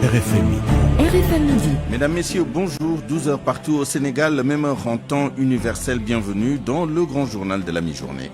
RFM Midi. RFM Midi. Mesdames, Messieurs, bonjour. 12h partout au Sénégal, le même heure en temps universel. Bienvenue dans le grand journal de la mi-journée.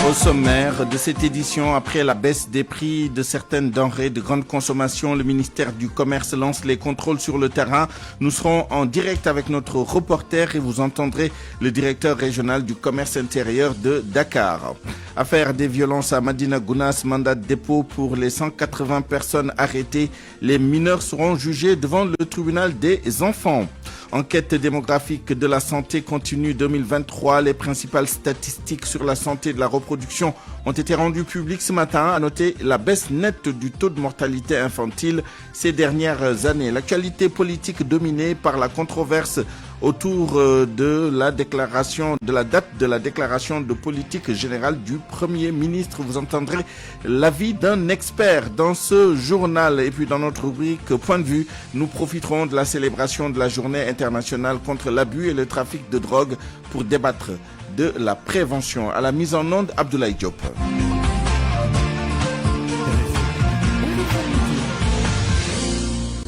Au sommaire de cette édition, après la baisse des prix de certaines denrées de grande consommation, le ministère du Commerce lance les contrôles sur le terrain. Nous serons en direct avec notre reporter et vous entendrez le directeur régional du commerce intérieur de Dakar. Affaire des violences à Madina Gounass, mandat de dépôt pour les 180 personnes arrêtées. Les mineurs seront jugés devant le tribunal des enfants. Enquête démographique de la santé continue 2023. Les principales statistiques sur la santé de la reproduction ont été rendues publiques ce matin. À noter la baisse nette du taux de mortalité infantile ces dernières années. L'actualité politique dominée par la controverse autour de la date de la déclaration de politique générale du Premier ministre. Vous entendrez l'avis d'un expert dans ce journal. Et puis dans notre rubrique Point de vue, nous profiterons de la célébration de la journée internationale contre l'abus et le trafic de drogue pour débattre de la prévention. À la mise en onde, Abdoulaye Diop.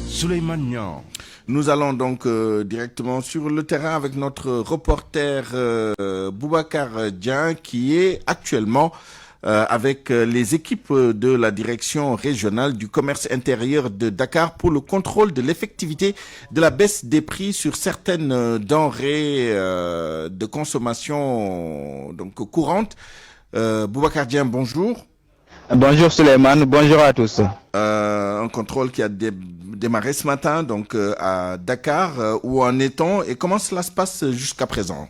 Souleymane Niang. Nous allons donc directement sur le terrain avec notre reporter Boubacar Dieng qui est actuellement avec les équipes de la direction régionale du commerce intérieur de Dakar pour le contrôle de l'effectivité de la baisse des prix sur certaines denrées de consommation donc courantes. Boubacar Dieng, bonjour. Bonjour Souleymane, bonjour à tous. Un contrôle qui a démarré ce matin donc à Dakar. Où en est-on et comment cela se passe jusqu'à présent?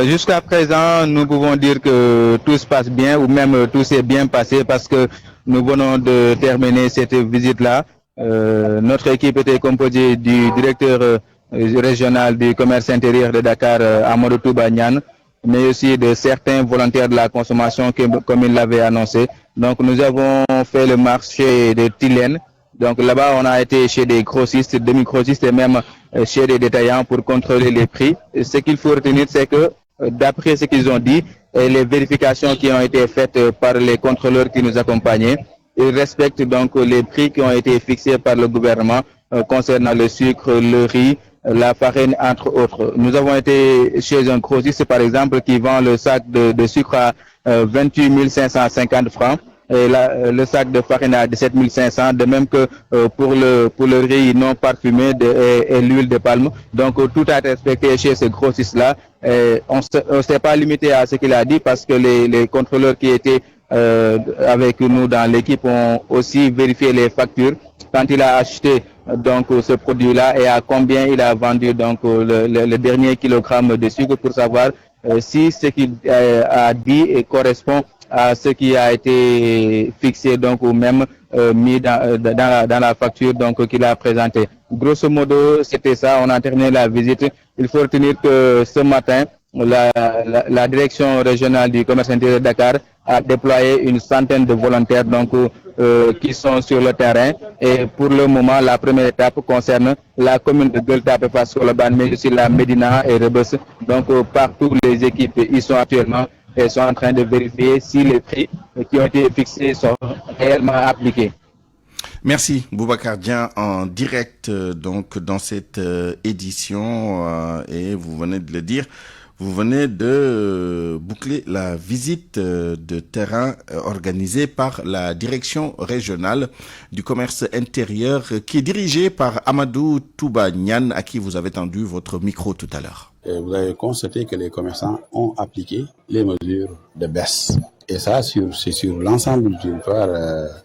Jusqu'à présent, nous pouvons dire que tout se passe bien ou même tout s'est bien passé parce que nous venons de terminer cette visite-là. Notre équipe était composée du directeur régional du commerce intérieur de Dakar, Amadou Touba Niane, mais aussi de certains volontaires de la consommation comme il l'avait annoncé. Donc nous avons fait le marché de Tilène. Donc là-bas, on a été chez des grossistes, demi-grossistes et même chez des détaillants pour contrôler les prix. Et ce qu'il faut retenir, c'est que d'après ce qu'ils ont dit et les vérifications qui ont été faites par les contrôleurs qui nous accompagnaient, ils respectent donc les prix qui ont été fixés par le gouvernement concernant le sucre, le riz, la farine, entre autres. Nous avons été chez un grossiste, par exemple, qui vend le sac de sucre à 28 550 francs. Et le sac de farine à 17 500, de même que pour le riz non parfumé et l'huile de palme. Donc tout a été respecté chez ce grossiste-là. On s'est pas limité à ce qu'il a dit parce que les contrôleurs qui étaient avec nous dans l'équipe ont aussi vérifié les factures quand il a acheté donc ce produit-là et à combien il a vendu donc le dernier kilogramme de sucre pour savoir si ce qu'il a dit correspond à ce qui a été fixé donc ou même mis dans la facture donc qu'il a présenté. Grosso modo, c'était ça. On a terminé la visite. Il faut retenir que ce matin, la direction régionale du commerce intérieur de Dakar a déployé une centaine de volontaires donc qui sont sur le terrain. Et pour le moment, la première étape concerne la commune de Gueule-Tapée Fass Colobane, mais aussi la Médina et Rebeuss. Donc partout les équipes y sont actuellement et sont en train de vérifier si les prix qui ont été fixés sont réellement appliqués. Merci Boubacar Dieng en direct donc dans cette édition et vous venez de le dire, vous venez de boucler la visite de terrain organisée par la direction régionale du commerce intérieur qui est dirigée par Amadou Touba Niane à qui vous avez tendu votre micro tout à l'heure. Vous avez constaté que les commerçants ont appliqué les mesures de baisse. Et ça, c'est sur l'ensemble du territoire,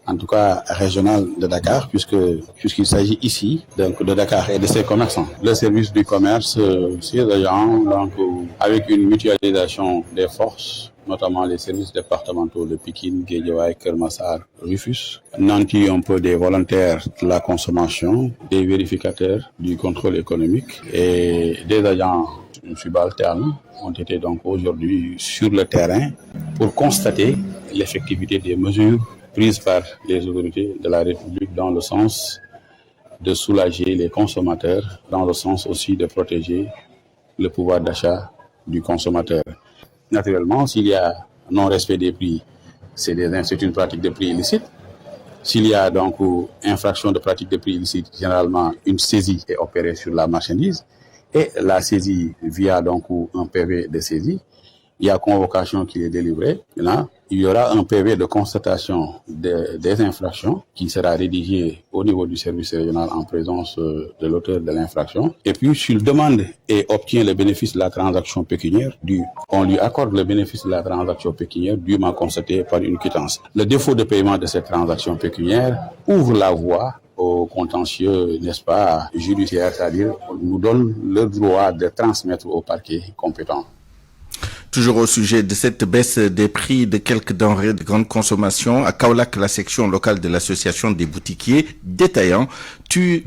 en tout cas régional de Dakar, puisqu'il s'agit ici donc de Dakar et de ses commerçants. Le service du commerce, c'est des gens donc avec une mutualisation des forces, notamment les services départementaux de Pikine, Guédiawaye, Keur Massar, Rufisque, nantis un peu des volontaires de la consommation, des vérificateurs du contrôle économique et des agents subalternes ont été donc aujourd'hui sur le terrain pour constater l'effectivité des mesures prises par les autorités de la République dans le sens de soulager les consommateurs, dans le sens aussi de protéger le pouvoir d'achat du consommateur. Naturellement, s'il y a non-respect des prix, c'est une pratique de prix illicite. S'il y a donc infraction de pratique de prix illicite, généralement une saisie est opérée sur la marchandise et la saisie via donc un PV de saisie. Il y a convocation qui est délivrée. Là, il y aura un PV de constatation des infractions qui sera rédigé au niveau du service régional en présence de l'auteur de l'infraction. Et puis, s'il demande et obtient le bénéfice de la transaction pécuniaire, on lui accorde le bénéfice de la transaction pécuniaire dûment constaté par une quittance. Le défaut de paiement de cette transaction pécuniaire ouvre la voie au contentieux, n'est-ce pas, judiciaire, c'est-à-dire nous donne le droit de transmettre au parquet compétent. Toujours au sujet de cette baisse des prix de quelques denrées de grande consommation, à Kaolack, la section locale de l'association des boutiquiers détaillants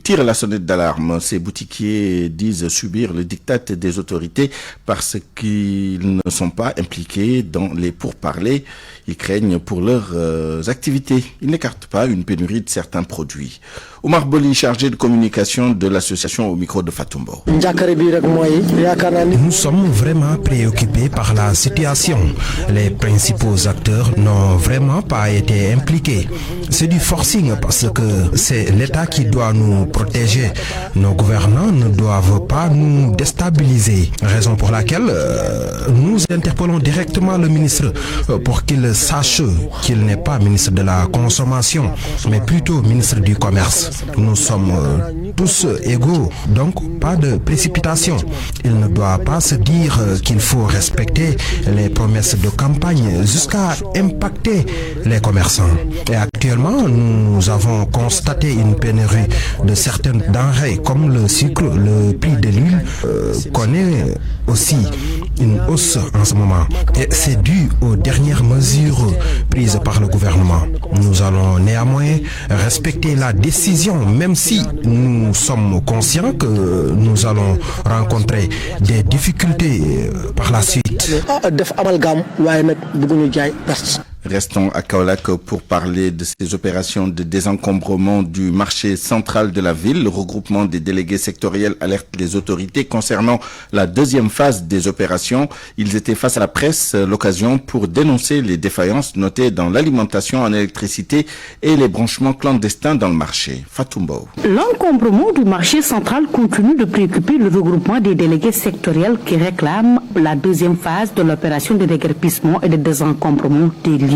tire la sonnette d'alarme. Ces boutiquiers disent subir le diktat des autorités parce qu'ils ne sont pas impliqués dans les pourparlers. Ils craignent pour leurs activités. Ils n'écartent pas une pénurie de certains produits. Omar Boli, chargé de communication de l'association au micro de Fatumbo. Nous sommes vraiment préoccupés par la situation. Les principaux acteurs n'ont vraiment pas été impliqués. C'est du forcing parce que c'est l'État qui doit nous protéger. Nos gouvernants ne doivent pas nous déstabiliser. Raison pour laquelle nous interpellons directement le ministre pour qu'il sache qu'il n'est pas ministre de la consommation, mais plutôt ministre du commerce. Nous sommes tous égaux, donc pas de précipitation. Il ne doit pas se dire qu'il faut respecter les promesses de campagne jusqu'à impacter les commerçants. Et actuellement, nous avons constaté une pénurie de certaines denrées comme le sucre, le prix de l'huile connaît aussi une hausse en ce moment. Et c'est dû aux dernières mesures prises par le gouvernement. Nous allons néanmoins respecter la décision, même si nous sommes conscients que nous allons rencontrer des difficultés par la suite. Restons à Kaolack pour parler de ces opérations de désencombrement du marché central de la ville. Le regroupement des délégués sectoriels alerte les autorités concernant la deuxième phase des opérations. Ils étaient face à la presse, l'occasion pour dénoncer les défaillances notées dans l'alimentation en électricité et les branchements clandestins dans le marché. Fatumbo. L'encombrement du marché central continue de préoccuper le regroupement des délégués sectoriels qui réclament la deuxième phase de l'opération de déguerpissement et de désencombrement des lieux.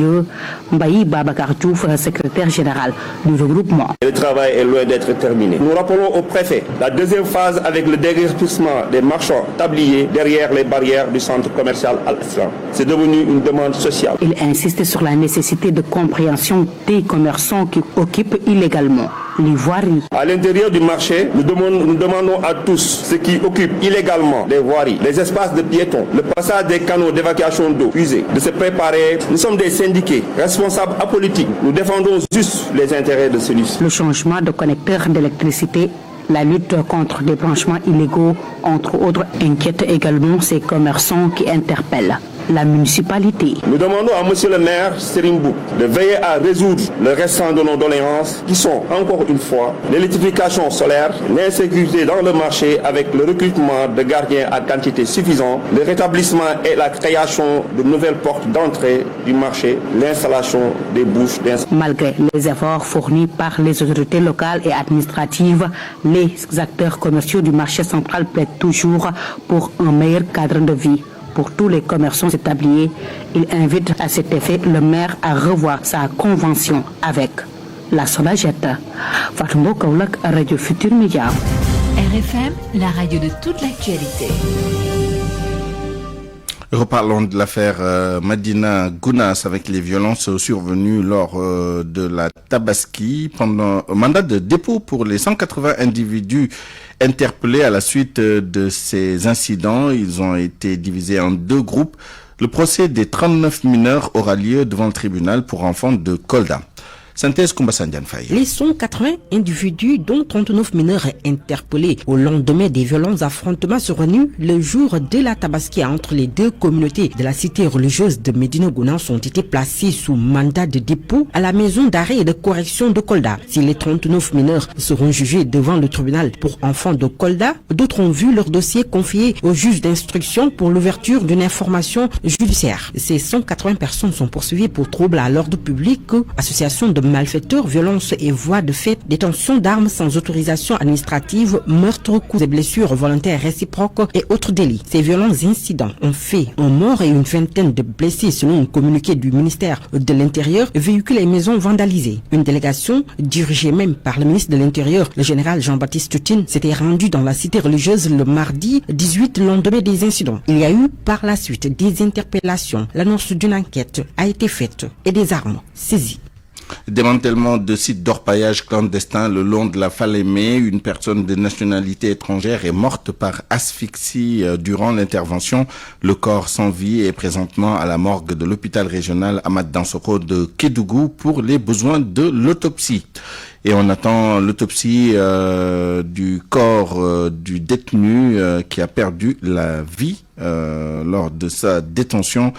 Mbaye Babacar Diouf, secrétaire général du regroupement. Le travail est loin d'être terminé. Nous rappelons au préfet la deuxième phase avec le déguerpissement des marchands tabliers derrière les barrières du centre commercial Al-Islam. C'est devenu une demande sociale. Il insiste sur la nécessité de compréhension des commerçants qui occupent illégalement les voiries. À l'intérieur du marché, nous demandons à tous ceux qui occupent illégalement les voiries, les espaces de piétons, le passage des canaux d'évacuation d'eau usée, de se préparer. Nous sommes des syndiqués, responsables apolitiques. Nous défendons juste les intérêts de celui-ci. Le changement de connecteur d'électricité, la lutte contre des branchements illégaux, entre autres, inquiète également ces commerçants qui interpellent la municipalité. Nous demandons à monsieur le maire Serimbou de veiller à résoudre le restant de nos doléances qui sont, encore une fois, l'électrification solaire, l'insécurité dans le marché avec le recrutement de gardiens à quantité suffisante, le rétablissement et la création de nouvelles portes d'entrée du marché, l'installation des bouches d'installation. Malgré les efforts fournis par les autorités locales et administratives, les acteurs commerciaux du marché central plaident toujours pour un meilleur cadre de vie. Pour tous les commerçants établis, il invite à cet effet le maire à revoir sa convention avec la Sonagette. Fatumbo Kaolack, Radio Futur Média. RFM, la radio de toute l'actualité. Reparlons de l'affaire Madina Gounas avec les violences survenues lors de la Tabaski pendant un mandat de dépôt pour les 180 individus interpellés à la suite de ces incidents. Ils ont été divisés en deux groupes. Le procès des 39 mineurs aura lieu devant le tribunal pour enfants de Kolda. Synthèse Koumba-Sandiane Faye. Les 180 individus, dont 39 mineurs interpellés au lendemain des violents affrontements survenus le jour de la Tabaski entre les deux communautés de la cité religieuse de Médina Gounas ont été placés sous mandat de dépôt à la maison d'arrêt et de correction de Kolda. Si les 39 mineurs seront jugés devant le tribunal pour enfants de Kolda, d'autres ont vu leur dossier confié au juge d'instruction pour l'ouverture d'une information judiciaire. Ces 180 personnes sont poursuivies pour trouble à l'ordre public, association de malfaiteurs, violences et voies de fait, détention d'armes sans autorisation administrative, meurtres, coups et blessures volontaires réciproques et autres délits. Ces violents incidents ont fait un mort et une vingtaine de blessés selon un communiqué du ministère de l'Intérieur, véhicules et maisons vandalisées. Une délégation dirigée même par le ministre de l'Intérieur, le général Jean-Baptiste Tutine, s'était rendue dans la cité religieuse le mardi 18 lendemain des incidents. Il y a eu par la suite des interpellations. L'annonce d'une enquête a été faite et des armes saisies. Démantèlement de sites d'orpaillage clandestins le long de la Falémé. Une personne de nationalité étrangère est morte par asphyxie durant l'intervention. Le corps sans vie est présentement à la morgue de l'hôpital régional Amath Dansokho de Kédougou pour les besoins de l'autopsie. Et on attend l'autopsie du corps du détenu qui a perdu la vie lors de sa détention.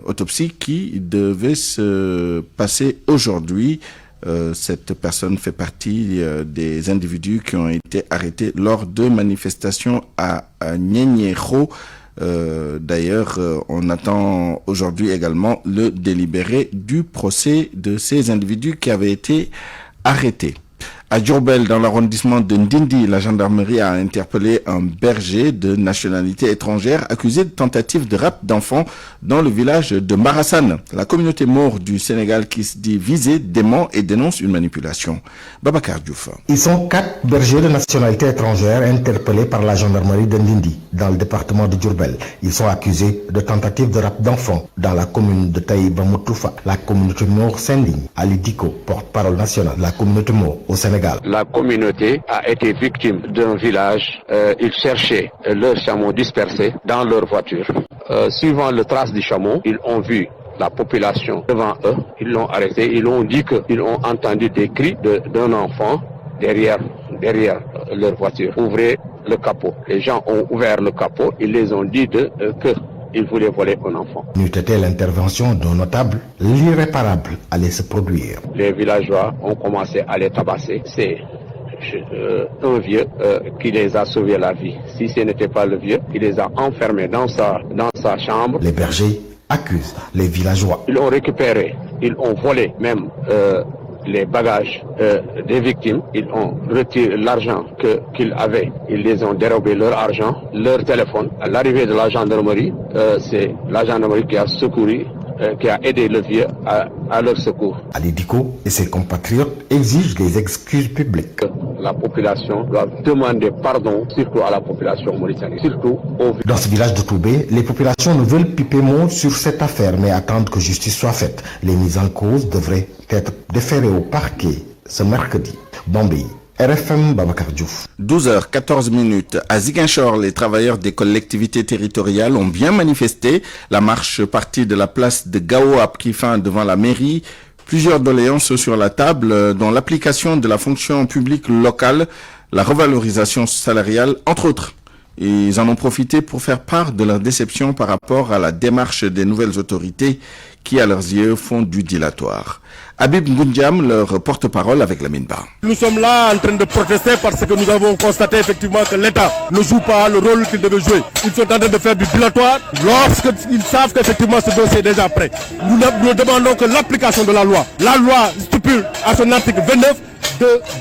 Autopsie qui devait se passer aujourd'hui. Cette personne fait partie des individus qui ont été arrêtés lors de manifestations à Niéniéro. D'ailleurs, on attend aujourd'hui également le délibéré du procès de ces individus qui avaient été arrêtés. À Diourbel, dans l'arrondissement de Ndindi, la gendarmerie a interpellé un berger de nationalité étrangère accusé de tentative de rapt d'enfants dans le village de Marassane. La communauté maure du Sénégal qui se dit visée dément et dénonce une manipulation. Babacar Diouf. Ils sont 4 bergers de nationalité étrangère interpellés par la gendarmerie de Ndindi dans le département de Diourbel. Ils sont accusés de tentative de rapt d'enfants dans la commune de Taïba Moutoufa. La communauté maure s'indigne. Ali Diko, porte-parole nationale de la communauté maure au Sénégal. La communauté a été victime d'un village. Ils cherchaient leurs chameaux dispersés dans leur voiture. Suivant le trace du chameau, ils ont vu la population devant eux. Ils l'ont arrêté. Ils ont dit qu'ils ont entendu des cris d'un enfant derrière leur voiture. Ouvrez le capot. Les gens ont ouvert le capot. Ils les ont dit qu'ils voulaient voler un enfant. N'eût été l'intervention d'un notable, l'irréparable allait se produire. Les villageois ont commencé à les tabasser. C'est un vieux qui les a sauvé la vie. Si ce n'était pas le vieux, il les a enfermés dans sa chambre. Les bergers accusent les villageois. Ils ont récupéré, ils ont volé même les bagages des victimes. Ils ont retiré l'argent qu'ils avaient. Ils les ont dérobé leur argent, leur téléphone. À l'arrivée de la gendarmerie, c'est la gendarmerie qui a secouru, qui a aidé le vieux à leur secours. Ali Diko et ses compatriotes exigent des excuses publiques. La population doit demander pardon, surtout à la population mauritanienne, surtout aux... Dans ce village de Toubé, les populations ne veulent piper mot sur cette affaire, mais attendent que justice soit faite. Les mises en cause devraient être déférées au parquet ce mercredi. Bambey, RFM Babacar Diouf. 12h14 à Ziguinchor, les travailleurs des collectivités territoriales ont bien manifesté. La marche partie de la place de Gao a pris fin devant la mairie. Plusieurs doléances sur la table, dont l'application de la fonction publique locale, la revalorisation salariale, entre autres. Ils en ont profité pour faire part de leur déception par rapport à la démarche des nouvelles autorités qui, à leurs yeux, font du dilatoire. Habib Ngoundiam, leur porte-parole avec la Minba. Nous sommes là en train de protester parce que nous avons constaté effectivement que l'État ne joue pas le rôle qu'il devait jouer. Ils sont en train de faire du dilatoire lorsqu'ils savent qu'effectivement ce dossier est déjà prêt. Nous demandons que l'application de la loi stipule à son article 29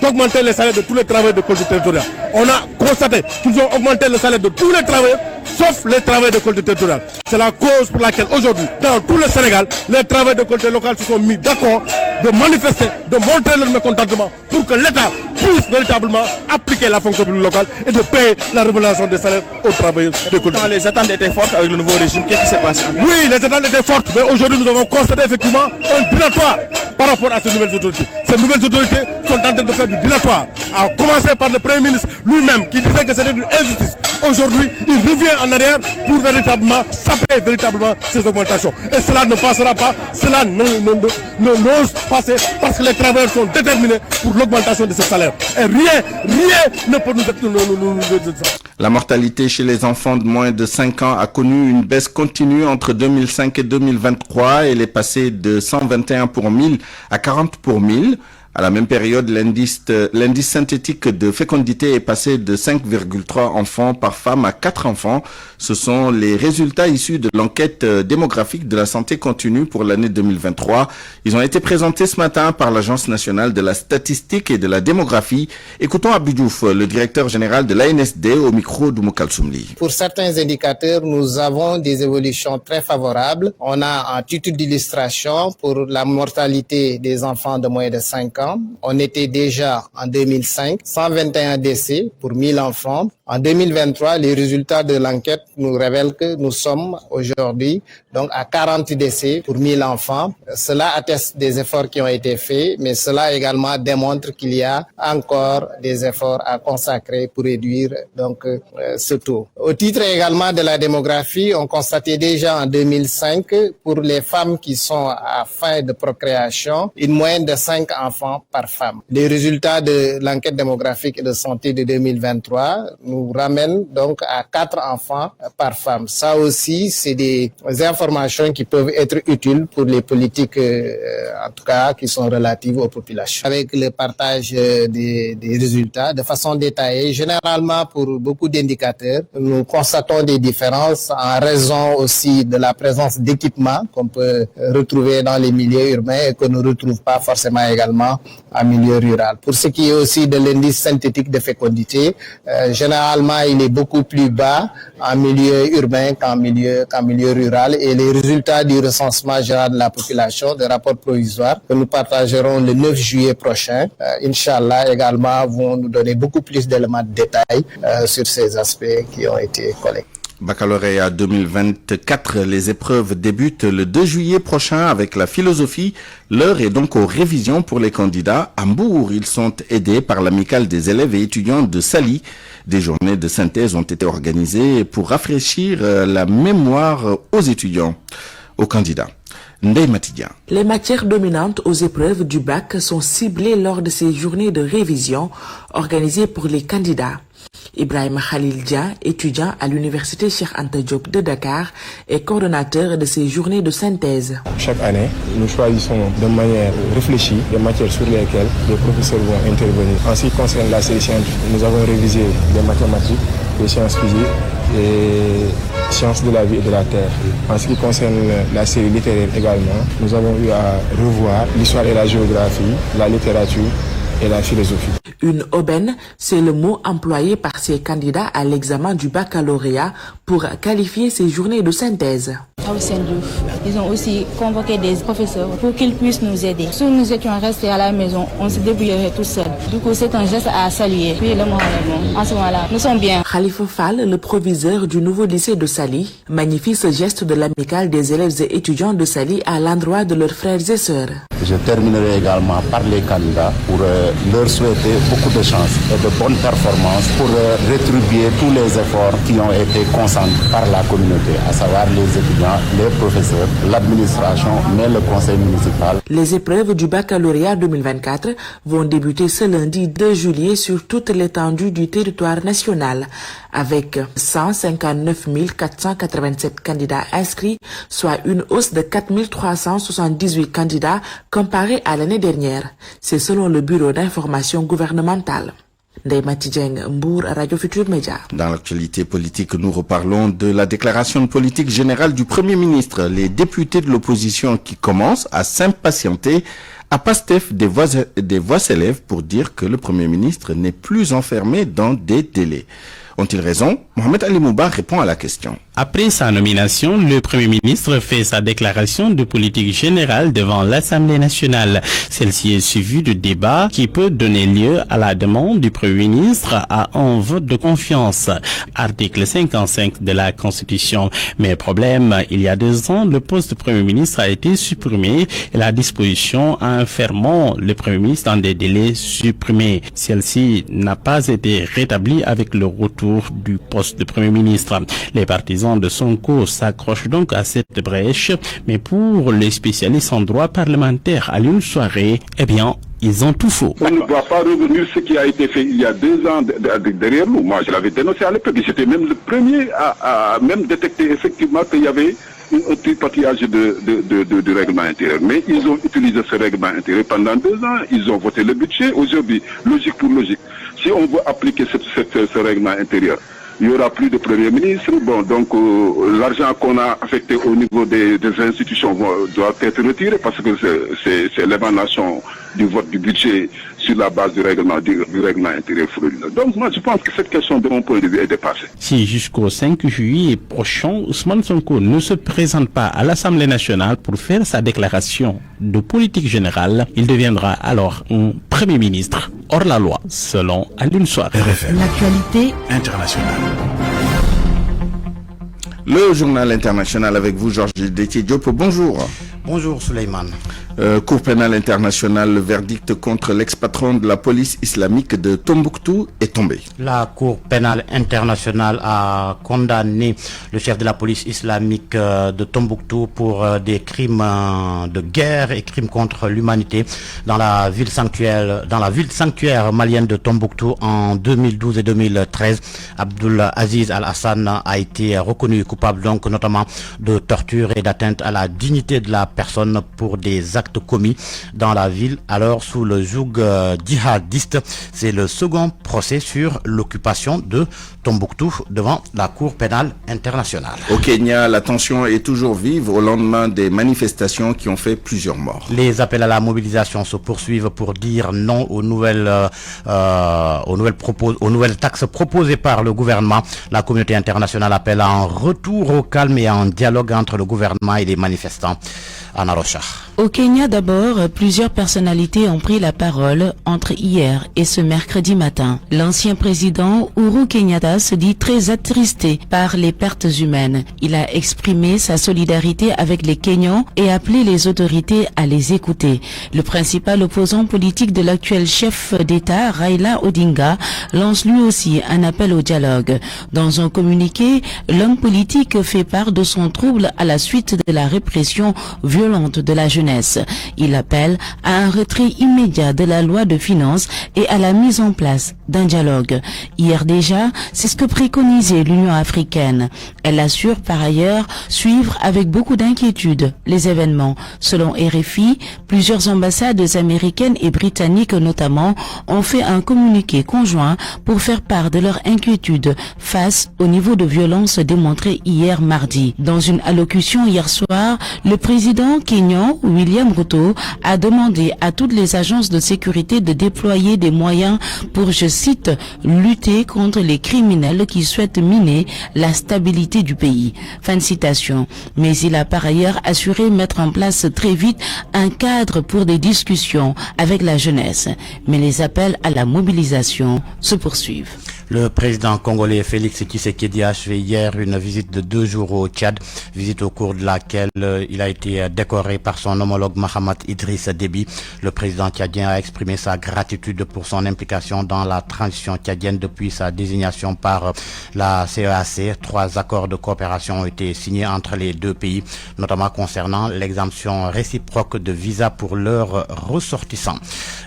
d'augmenter les salaires de tous les travailleurs de collectivité territoriale. On a constaté qu'ils ont augmenté le salaire de tous les travailleurs, sauf les travailleurs de collectivité territoriale. C'est la cause pour laquelle aujourd'hui, dans tout le Sénégal, les travailleurs de collectivité locale se sont mis d'accord de manifester, de montrer leur mécontentement pour que l'État puisse véritablement appliquer la fonction publique locale et de payer la rémunération des salaires aux travailleurs de collectivité. Les attentes étaient fortes avec le nouveau régime. Qu'est-ce qui s'est passé? Oui, les attentes étaient fortes, mais aujourd'hui nous avons constaté effectivement un dilatoire par rapport à ces nouvelles autorités. Ces nouvelles autorités sont en train de faire du dilatoire, à commencer par le Premier ministre lui-même qui disait que c'était une injustice. Aujourd'hui, il revient en arrière pour véritablement saper véritablement ces augmentations. Et cela ne passera pas, cela n'ose passer parce que les travailleurs sont déterminés pour l'augmentation de ces salaires. Et rien ne peut nous être... La mortalité chez les enfants de moins de 5 ans a connu une baisse continue entre 2005 et 2023. Elle est passée de 121 pour 1000 à 40 pour 1000. À la même période, l'indice synthétique de fécondité est passé de 5,3 enfants par femme à 4 enfants. Ce sont les résultats issus de l'enquête démographique de la santé continue pour l'année 2023. Ils ont été présentés ce matin par l'Agence nationale de la statistique et de la démographie. Écoutons Abdou Diouf, le directeur général de l'ANSD, au micro d'Oumoukal Soumli. Pour certains indicateurs, nous avons des évolutions très favorables. On a un titre d'illustration pour la mortalité des enfants de moins de 5 ans. On était déjà en 2005, 121 décès pour 1000 enfants. En 2023, les résultats de l'enquête nous révèlent que nous sommes aujourd'hui donc à 40 décès pour 1000 enfants. Cela atteste des efforts qui ont été faits, mais cela également démontre qu'il y a encore des efforts à consacrer pour réduire donc ce taux. Au titre également de la démographie, on constatait déjà en 2005 pour les femmes qui sont à fin de procréation une moyenne de 5 enfants par femme. Les résultats de l'enquête démographique et de santé de 2023 nous ramènent donc à 4 enfants par femme. Ça aussi, c'est des informations qui peuvent être utiles pour les politiques, en tout cas, qui sont relatives aux populations. Avec le partage des résultats de façon détaillée, généralement pour beaucoup d'indicateurs, nous constatons des différences en raison aussi de la présence d'équipements qu'on peut retrouver dans les milieux urbains et qu'on ne retrouve pas forcément également en milieu rural. Pour ce qui est aussi de l'indice synthétique de fécondité, généralement il est beaucoup plus bas en milieu urbain qu'en milieu rural, et les résultats du recensement général de la population, de rapport provisoire que nous partagerons le 9 juillet prochain, Inch'Allah également vont nous donner beaucoup plus d'éléments de détail sur ces aspects qui ont été collectés. Baccalauréat 2024, les épreuves débutent le 2 juillet prochain avec la philosophie. L'heure est donc aux révisions pour les candidats. À Mbour, ils sont aidés par l'amicale des élèves et étudiants de Sali. Des journées de synthèse ont été organisées pour rafraîchir la mémoire aux étudiants, aux candidats. Ndeye Matidia. Les matières dominantes aux épreuves du bac sont ciblées lors de ces journées de révision organisées pour les candidats. Ibrahim Khalil Dia, étudiant à l'université Cheikh Anta Diop de Dakar, est coordonnateur de ces journées de synthèse. Chaque année, nous choisissons de manière réfléchie les matières sur lesquelles les professeurs vont intervenir. En ce qui concerne la série scientifique, nous avons révisé les mathématiques, les sciences physiques et sciences de la vie et de la terre. En ce qui concerne la série littéraire également, nous avons eu à revoir l'histoire et la géographie, la littérature et la philosophie. Une aubaine, c'est le mot employé par ces candidats à l'examen du baccalauréat pour qualifier ces journées de synthèse. Ils ont aussi convoqué des professeurs pour qu'ils puissent nous aider. Si nous étions restés à la maison, on se débrouillerait tout seul. Du coup, c'est un geste à saluer. Puis le moral est bon. En ce moment-là, nous sommes bien. Khalifa Fall, le proviseur du nouveau lycée de Sali, magnifie ce geste de l'amicale des élèves et étudiants de Sali à l'endroit de leurs frères et sœurs. Je terminerai également par les candidats pour leur souhaiter beaucoup de chance et de bonnes performances pour rétribuer tous les efforts qui ont été consentis par la communauté, à savoir les étudiants, les professeurs, l'administration, mais le conseil municipal. Les épreuves du baccalauréat 2024 vont débuter ce lundi 2 juillet sur toute l'étendue du territoire national, avec 159 487 candidats inscrits, soit une hausse de 4 378 candidats comparé à l'année dernière. C'est selon le Bureau d'information gouvernementale. Ndeye Matidieng, Mbour, Radio Futur Média. Dans l'actualité politique, nous reparlons de la déclaration de politique générale du Premier ministre. Les députés de l'opposition qui commencent à s'impatienter. À Pastef, des voix s'élèvent pour dire que le Premier ministre n'est plus enfermé dans des délais. Ont-ils raison? Mohamed Ali Mouba répond à la question. Après sa nomination, le Premier ministre fait sa déclaration de politique générale devant l'Assemblée nationale. Celle-ci est suivie de débats qui peut donner lieu à la demande du Premier ministre à un vote de confiance. Article 55 de la Constitution. Mais problème, il y a 2 ans, le poste de Premier ministre a été supprimé et la disposition enfermant le Premier ministre dans des délais supprimés. Celle-ci n'a pas été rétablie avec le retour du poste de Premier ministre. Les partisans de Sonko s'accrochent donc à cette brèche, mais pour les spécialistes en droit parlementaire à l'une soirée, eh bien, ils ont tout faux. On ne doit pas revenir ce qui a été fait il y a 2 ans derrière nous. Moi, je l'avais dénoncé à l'époque. J'étais même le premier à même détecter effectivement qu'il y avait un tripatouillage du règlement intérieur. Mais ils ont utilisé ce règlement intérieur pendant 2 ans. Ils ont voté le budget. Aujourd'hui, logique pour logique, si on veut appliquer ce règlement intérieur, il n'y aura plus de Premier ministre. Bon, donc l'argent qu'on a affecté au niveau des institutions doit être retiré parce que c'est l'émanation du vote du budget sur la base du règlement intérieur. Donc moi je pense que cette question de mon point de vue est dépassée. Si jusqu'au 5 juillet prochain, Ousmane Sonko ne se présente pas à l'Assemblée nationale pour faire sa déclaration de politique générale, il deviendra alors un Premier ministre hors la loi, selon Alioune Souare. L'actualité internationale. Le journal international avec vous, Georges Détié Diop. Bonjour. Bonjour Souleymane. Cour pénale internationale, le verdict contre l'ex-patron de la police islamique de Tombouctou est tombé. La Cour pénale internationale a condamné le chef de la police islamique de Tombouctou pour des crimes de guerre et crimes contre l'humanité dans la ville sanctuaire malienne de Tombouctou en 2012 et 2013. Abdul Aziz Al-Hassan a été reconnu coupable donc notamment de torture et d'atteinte à la dignité de la personne pour des actes commis dans la ville alors sous le joug djihadiste. C'est le second procès sur l'occupation de Tombouctou devant la Cour pénale internationale. Au Kenya, la tension est toujours vive au lendemain des manifestations qui ont fait plusieurs morts. Les appels à la mobilisation se poursuivent pour dire non aux nouvelles taxes proposées par le gouvernement. La communauté internationale appelle à un retour au calme et à un dialogue entre le gouvernement et les manifestants. Anna Rocha. Au Kenya d'abord, plusieurs personnalités ont pris la parole entre hier et ce mercredi matin. L'ancien président Uhuru Kenyatta se dit très attristé par les pertes humaines. Il a exprimé sa solidarité avec les Kenyans et appelé les autorités à les écouter. Le principal opposant politique de l'actuel chef d'État, Raila Odinga, lance lui aussi un appel au dialogue. Dans un communiqué, l'homme politique fait part de son trouble à la suite de la répression violente de la jeunesse. Il appelle à un retrait immédiat de la loi de finances et à la mise en place d'un dialogue. Hier déjà, c'est ce que préconisait l'Union africaine. Elle assure par ailleurs suivre avec beaucoup d'inquiétude les événements. Selon RFI, plusieurs ambassades américaines et britanniques notamment ont fait un communiqué conjoint pour faire part de leur inquiétude face au niveau de violence démontré hier mardi. Dans une allocution hier soir, le président kényan William Ruto a demandé à toutes les agences de sécurité de déployer des moyens pour, je cite, lutter contre les criminels qui souhaitent miner la stabilité du pays. Fin de citation. Mais il a par ailleurs assuré mettre en place très vite un cadre pour des discussions avec la jeunesse. Mais les appels à la mobilisation se poursuivent. Le président congolais Félix Tshisekedi a achevé hier une visite de 2 jours au Tchad, visite au cours de laquelle il a été décoré par son homologue Mahamat Idriss Déby. Le président tchadien a exprimé sa gratitude pour son implication dans la transition tchadienne depuis sa désignation par la CEAC. 3 accords de coopération ont été signés entre les 2 pays, notamment concernant l'exemption réciproque de visa pour leurs ressortissants.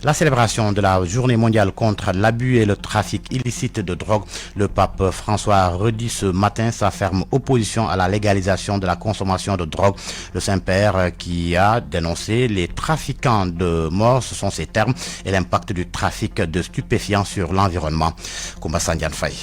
La célébration de la journée mondiale contre l'abus et le trafic illicite de drogue, le pape François redit ce matin sa ferme opposition à la légalisation de la consommation de drogue. Le Saint-Père qui a dénoncé les trafiquants de morts, ce sont ses termes, et l'impact du trafic de stupéfiants sur l'environnement. Koumba Sandiane Faye.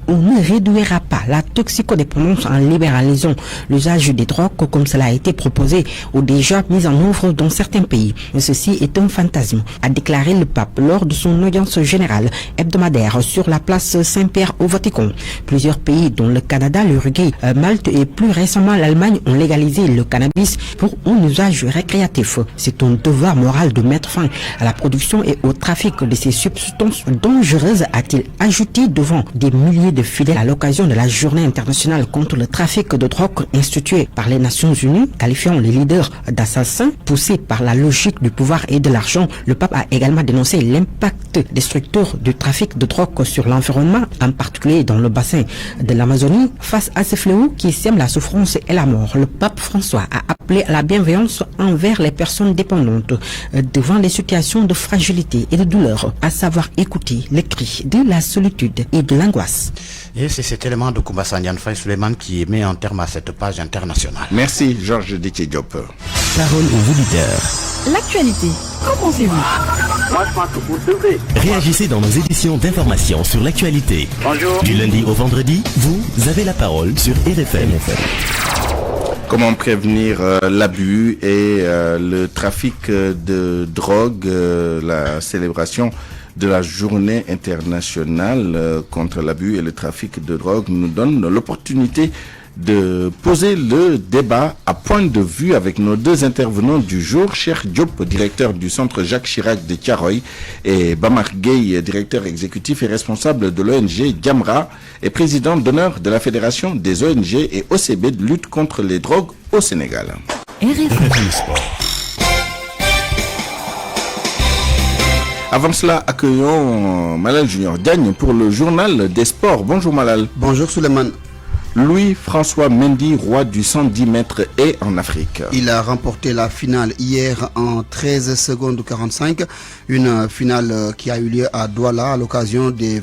On ne réduira pas la toxicodépendance en libéralisant l'usage des drogues comme cela a été proposé ou déjà mis en œuvre dans certains pays. Mais ceci est un fantasme, a déclaré le pape lors de son audience générale hebdomadaire sur la place Saint-Pierre au Vatican. Plusieurs pays dont le Canada, l'Uruguay, Malte et plus récemment l'Allemagne ont légalisé le cannabis pour un usage récréatif. C'est un devoir moral de mettre fin à la production et au trafic de ces substances dangereuses, a-t-il ajouté devant des milliers de fidèles à l'occasion de la journée internationale contre le trafic de drogue instituée par les Nations Unies, qualifiant les leaders d'assassins poussés par la logique du pouvoir et de l'argent. Le pape a également dénoncé l'impact destructeur du trafic de drogue sur l'environnement l'environnement, en particulier dans le bassin de l'Amazonie. Face à ce fléau qui sème la souffrance et la mort, le pape François a appelé à la bienveillance envers les personnes dépendantes devant les situations de fragilité et de douleur, à savoir écouter les cris de la solitude et de l'angoisse. Et c'est cet élément de Koumba Ndiaye Faye Souleymane qui met en terme à cette page internationale. Merci Georges Déthié Diop. Parole aux auditeurs. L'actualité, qu'en pensez-vous? Moi, je pense que vous devrez. Réagissez dans nos éditions d'information sur l'actualité. Bonjour. Du lundi au vendredi, vous avez la parole sur RFM. Comment prévenir l'abus et le trafic de drogue, la célébration de la journée internationale contre l'abus et le trafic de drogue nous donne l'opportunité de poser le débat à point de vue avec nos deux intervenants du jour, Cheikh Diop, directeur du centre Jacques Chirac de Thiaroye, et Bamar Gueye, directeur exécutif et responsable de l'ONG Jamra et président d'honneur de la Fédération des ONG et OCB de lutte contre les drogues au Sénégal. RFM Sport. Avant cela, accueillons Malal Junior Diagne pour le journal des sports. Bonjour Malal. Bonjour Souleymane. Louis-François Mendy, roi du 110 mètres et en Afrique. Il a remporté la finale hier en 13 secondes 45. Une finale qui a eu lieu à Douala à l'occasion de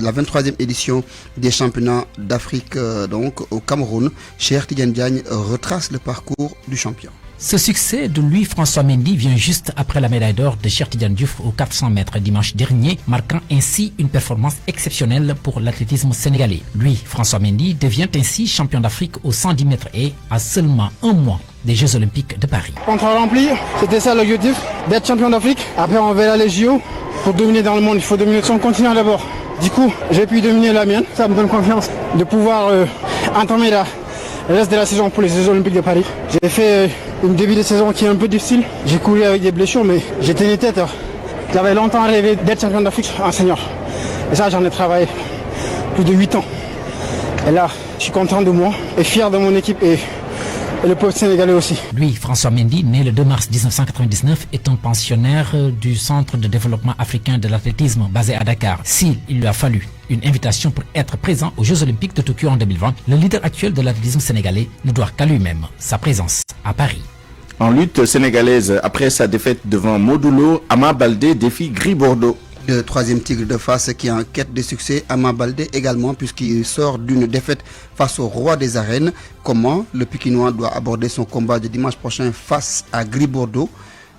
la 23e édition des championnats d'Afrique donc au Cameroun. Cheikh Tidiane Diagne retrace le parcours du champion. Ce succès de Louis-François Mendy vient juste après la médaille d'or de Cheikh Tidiane Diouf aux 400 mètres dimanche dernier, marquant ainsi une performance exceptionnelle pour l'athlétisme sénégalais. Louis-François Mendy devient ainsi champion d'Afrique aux 110 mètres et à seulement un mois des Jeux Olympiques de Paris. Contrat rempli, c'était ça l'objectif, d'être champion d'Afrique. Après on verra les JO. Pour dominer dans le monde, il faut dominer son continent d'abord. Du coup, j'ai pu dominer la mienne. Ça me donne confiance de pouvoir entamer le reste de la saison pour les Jeux Olympiques de Paris. J'ai fait une début de saison qui est un peu difficile. J'ai couru avec des blessures, mais j'ai tenu tête. J'avais longtemps rêvé d'être champion d'Afrique en senior. Et ça, j'en ai travaillé plus de 8 ans. Et là, je suis content de moi et fier de mon équipe et le peuple sénégalais aussi. Louis-François Mendy, né le 2 mars 1999, est un pensionnaire du Centre de développement africain de l'athlétisme basé à Dakar. S'il lui a fallu une invitation pour être présent aux Jeux Olympiques de Tokyo en 2020, le leader actuel de l'athlétisme sénégalais ne doit qu'à lui-même sa présence à Paris. En lutte sénégalaise, après sa défaite devant Modulo, Ama Baldé défie Gris Bordeaux. Le troisième tigre de face qui est en quête de succès, Ama Baldé également, puisqu'il sort d'une défaite face au roi des arènes. Comment le Pikinois doit aborder son combat de dimanche prochain face à Gris Bordeaux?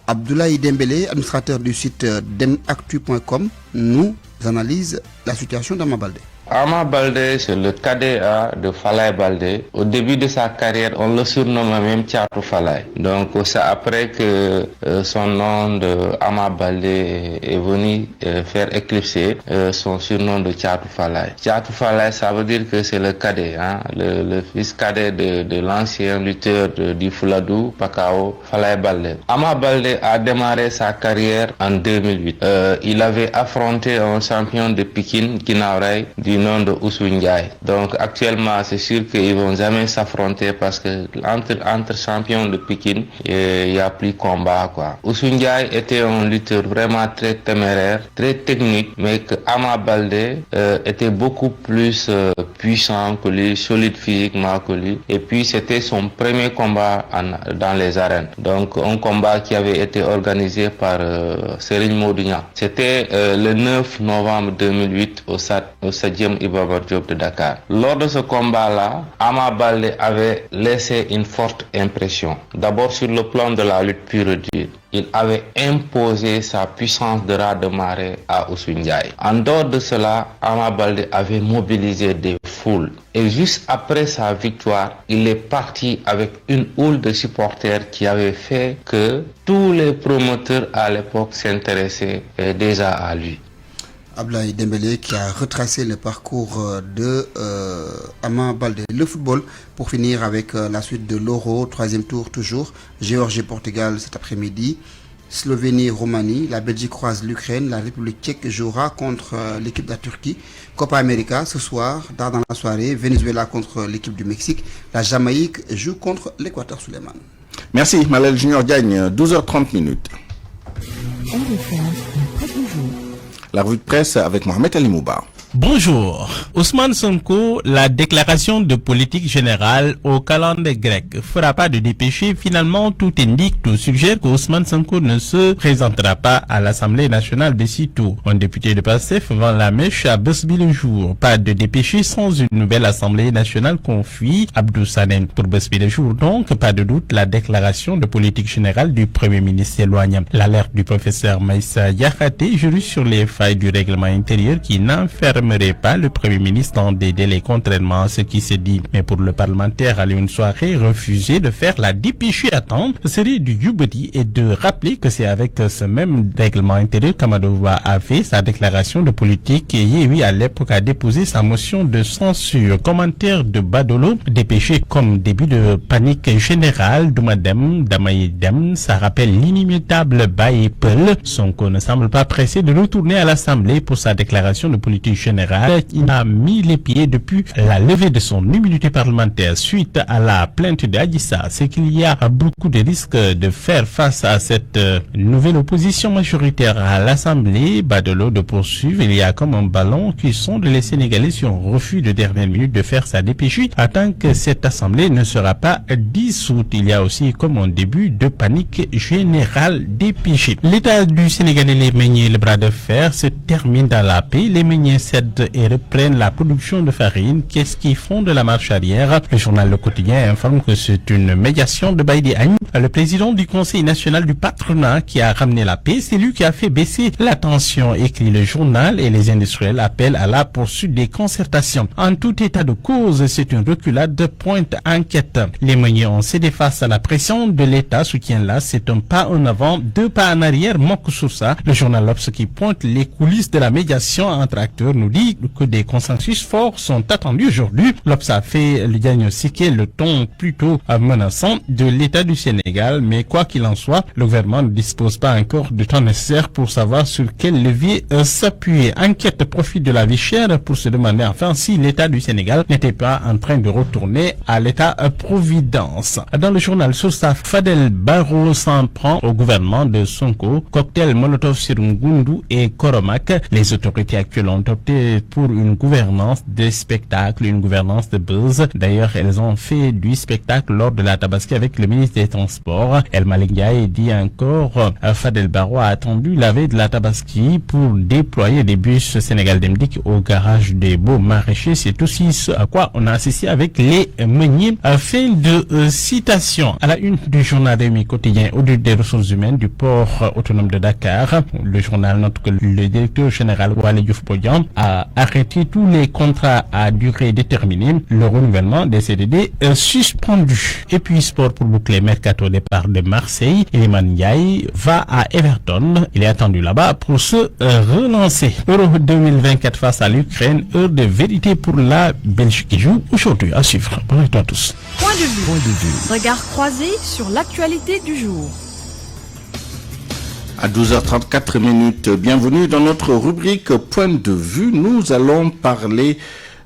Abdoulaye Dembélé, administrateur du site demactu.com, nous analyse la situation d'Ama Baldé. Ama Baldé, c'est le cadet de Falaye Baldé. Au début de sa carrière, on le surnommait même Thiatou Falaye. Donc c'est après que son nom de Ama Baldé est venu faire éclipser son surnom de Thiatou Falaye. Thiatou Falaye, ça veut dire que c'est le cadet, le fils cadet de l'ancien lutteur du Fouladou, Pakao Falaye Baldé. Ama Baldé a démarré sa carrière en 2008. Il avait affronté un champion de Pikine, Guinaw Rail, du nom de Oussou Ndiaye. Donc actuellement, c'est sûr qu'ils vont jamais s'affronter parce que entre champions de Pikine, il n'y a plus combat, quoi. Oussou Ndiaye était un lutteur vraiment très téméraire, très technique, mais que Ama Baldé était beaucoup plus puissant que lui, solide physiquement que lui. Et puis c'était son premier combat dans les arènes. Donc un combat qui avait été organisé par Serigne Modou Niang. C'était le 9 novembre 2008 au stade Iba Mar Diop de Dakar. Lors de ce combat-là, Ama Baldé avait laissé une forte impression. D'abord sur le plan de la lutte pure et dure. Il avait imposé sa puissance de raz de marée à Oussou Ndiaye. En dehors de cela, Ama Baldé avait mobilisé des foules. Et juste après sa victoire, il est parti avec une houle de supporters qui avait fait que tous les promoteurs à l'époque s'intéressaient déjà à lui. Abdoulaye Dembélé qui a retracé le parcours de Ama Baldé. Le football, pour finir avec la suite de l'Euro, troisième tour toujours. Géorgie-Portugal cet après-midi. Slovénie-Roumanie. La Belgique croise l'Ukraine. La République tchèque jouera contre l'équipe de la Turquie. Copa América ce soir, tard dans la soirée. Venezuela contre l'équipe du Mexique. La Jamaïque joue contre l'Équateur. Souleymane. Merci Malal Junior Diagne, 12h30. La revue de presse avec Mohamed Ali Mouba. Bonjour. Ousmane Sonko, la déclaration de politique générale au calendrier grec fera pas de dépêcher. Finalement, tout indique, tout suggère qu'Ousmane Sonko ne se présentera pas à l'Assemblée nationale de sitôt. Un député de PASTEF vend la mèche à Besbi le jour. Pas de dépêcher sans une nouvelle Assemblée nationale, confie Abdou Sanen. Pour Besbi le jour, donc, pas de doute, la déclaration de politique générale du Premier ministre s'éloigne. L'alerte du professeur Maïssa Yakhate, juriste sur les failles du règlement intérieur qui n'enfermerait pas le Premier ministre dans des délais, contrairement à ce qui s'est dit. Mais pour le parlementaire, aller une soirée, refuser de faire la dépêche attendre serait du youbedi, et de rappeler que c'est avec ce même règlement intérieur qu'Amadouba a fait sa déclaration de politique et Yehui à l'époque a déposé sa motion de censure. Commentaire de Badolo, dépêché comme début de panique générale d'Oumadem, Damaïdem, ça rappelle l'inimitable Baye Peul. Sonko ne semble pas pressé de retourner à l'Assemblée pour sa déclaration de politique générale. Il a mis les pieds depuis la levée de son immunité parlementaire suite à la plainte d'Adissa. C'est qu'il y a beaucoup de risques de faire face à cette nouvelle opposition majoritaire à l'Assemblée. Badolo de poursuivre, il y a comme un ballon qui sonde les Sénégalais sur un refus de dernière minute de faire sa dépêche tant que cette Assemblée ne sera pas dissoute. Il y a aussi comme un début de panique générale dépêchée. L'État du Sénégal et les meuniers, le bras de fer se termine dans la paix. Les meuniers cèdent et reprennent la production de farine. Qu'est-ce qu'ils font de la marche arrière? Le journal Le Quotidien informe que c'est une médiation de Baïdi Agne, le président du Conseil national du patronat, qui a ramené la paix. C'est lui qui a fait baisser la tension, écrit le journal, et les industriels appellent à la poursuite des concertations. En tout état de cause, c'est une reculade, pointe enquête. Les meuniers ont cédé face à la pression de l'État, soutient là, c'est un pas en avant, deux pas en arrière, manque sur ça. Le journal L'Obs qui pointe les coulisses de la médiation entre acteurs nous dit que des consensus forts sont attendus aujourd'hui. L'Obs a fait le diagnostic et le ton plutôt menaçant de l'État du Sénégal, mais quoi qu'il en soit, le gouvernement ne dispose pas encore du temps nécessaire pour savoir sur quel levier s'appuyer. Enquête profite de la vie chère pour se demander enfin si l'État du Sénégal n'était pas en train de retourner à l'État-providence. Dans le journal Source, Fadel Barro s'en prend au gouvernement de Sonko. Cocktail Molotov sur Ngundu et Koromak. Les autorités actuelles ont opté pour une gouvernance des spectacles, une gouvernance de buzz. D'ailleurs, elles ont fait du spectacle lors de la Tabaski avec le ministre des Transports. El Malick Ndiaye dit encore, Fadel Barro a attendu la veille de la Tabaski pour déployer des bus Sénégal Demdik au garage des Beaux Maraîchers. C'est aussi ce à quoi on a assisté avec les meuniers. Fin de citation. À la une du journal Rémi Quotidien, audit des ressources humaines du port autonome de Dakar. Le journal note que le directeur général Waly Diouf Bodian a arrêté tous les contrats à durée déterminée. Le renouvellement des CDD est suspendu. Et puis sport pour boucler mercato départ de Marseille. Iliman Ndiaye va à Everton. Il est attendu là-bas pour se relancer. Euro 2024 face à l'Ukraine. Heure de vérité pour la Belgique qui joue aujourd'hui. À suivre. Bonjour à tous. Point de vue. Regard croisé sur l'actualité du jour. À 12h34 minutes, bienvenue dans notre rubrique Point de vue. Nous allons parler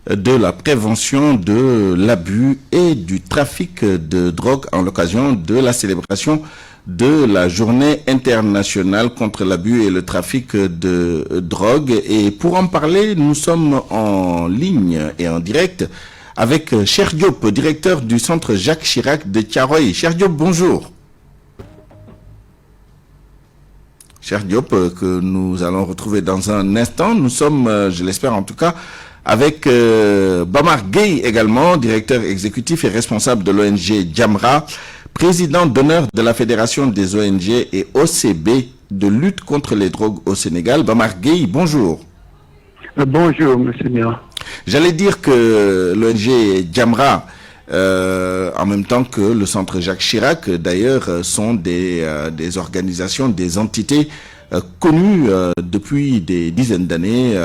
de la prévention de l'abus et du trafic de drogue en l'occasion de la célébration de la journée internationale contre l'abus et le trafic de drogue. Et pour en parler, nous sommes en ligne et en direct avec Cheikh Diop, directeur du centre Jacques Chirac de Thiaroye. Cheikh Diop, bonjour. Cheikh Diop, que nous allons retrouver dans un instant. Nous sommes, je l'espère en tout cas, avec Bamar Gueye également, directeur exécutif et responsable de l'ONG Jamra, président d'honneur de la Fédération des ONG et OCB de lutte contre les drogues au Sénégal. Bamar Gueye, bonjour. Bonjour, monsieur Mira. J'allais dire que l'ONG Jamra, en même temps que le centre Jacques Chirac, d'ailleurs, sont des organisations, des entités connues depuis des dizaines d'années